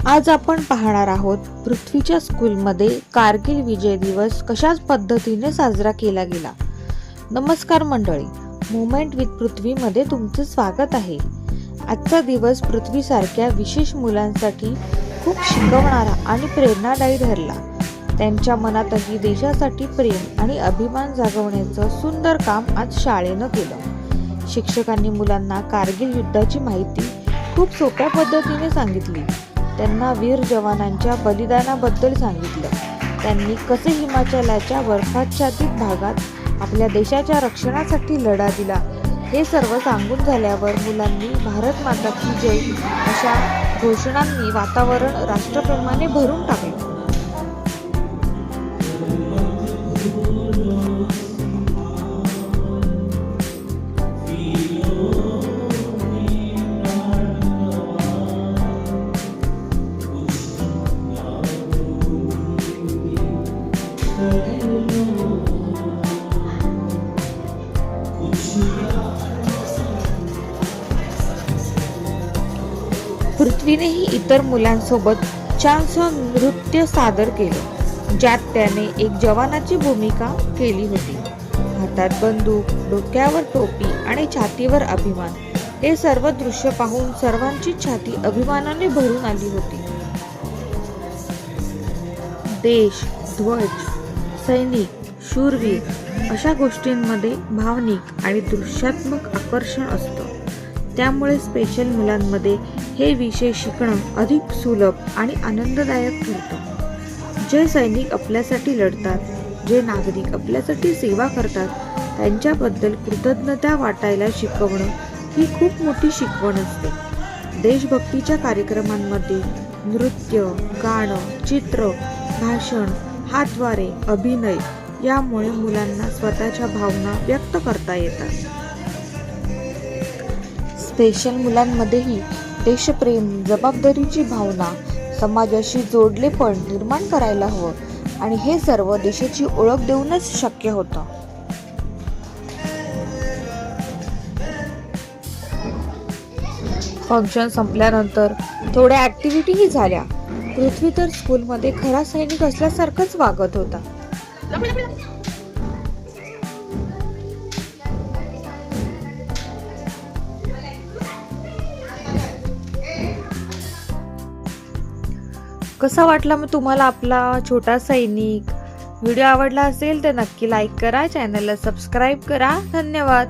आज आपण पाहणार आहोत पृथ्वीच्या स्कूलमध्ये कारगिल विजय दिवस कशाच पद्धतीने साजरा केला गेला। नमस्कार मंडळी, मोमेंट विथ पृथ्वी मध्ये तुमचे स्वागत आहे। आजचा दिवस पृथ्वीसारख्या विशेष मुलांसाठी खूप शिकवणारा आणि प्रेरणादायी ठरला। त्यांच्या मनातही देशासाठी प्रेम आणि अभिमान जागवण्याचं सुंदर काम आज शाळेनं केलं। शिक्षकांनी मुलांना कारगिल युद्धाची माहिती खूप सोप्या पद्धतीने सांगितली। त्यांना वीर जवानांच्या बलिदानाबद्दल सांगितलं। त्यांनी कसे हिमाचलाच्या बर्फाच्छादित भागात आपल्या देशाच्या रक्षणासाठी लढा दिला हे सर्व सांगून झाल्यावर मुलांनी भारत माता की जय अशा घोषणांनी वातावरण राष्ट्रप्रेमाने भरून टाकले। पृथ्वीनेही इतर मुलांसोबत छानसं नृत्य सादर केलं, ज्यात त्याने एक जवानाची भूमिका केली होती। हातात बंदूक, डोक्यावर टोपी आणि छातीवर अभिमान, हे सर्व दृश्य पाहून सर्वांची छाती अभिमानाने भरून आली होती। देश, ध्वज, सैनिक, शूरवीर अशा गोष्टींमध्ये भावनिक आणि दृश्यात्मक आकर्षण असतं। त्यामुळे स्पेशल मुलांमध्ये हे विषय शिकणं अधिक सुलभ आणि आनंददायक ठरतं। जे सैनिक आपल्यासाठी लढतात, जे नागरिक आपल्यासाठी सेवा करतात, त्यांच्याबद्दल कृतज्ञता वाटायला शिकवणं ही खूप मोठी शिकवण असते। देशभक्तीच्या कार्यक्रमांमध्ये नृत्य, गाणं, चित्र, भाषण, हातवारे, अभिनय यामुळे मुलांना स्वतःच्या भावना व्यक्त करता येतात। स्पेशल मुलांमध्येही देशप्रेम, जबाबदारीची भावना, समाजाशी जोडलेपण निर्माण करायला हवं आणि हे सर्व देशाची ओळख देऊनच शक्य होतं। फंक्शन संपल्यानंतर थोड्या ऍक्टिव्हिटीही झाल्या। पृथ्वी तर स्कूलमध्ये खरा सैनिक असल्यासारखंच वागत होता। कसा वाटला मग तुम्हाला आपला छोटा सैनिक? व्हिडिओ आवडला असेल तर नक्की लाईक करा, चॅनलला सबस्क्राईब करा। धन्यवाद।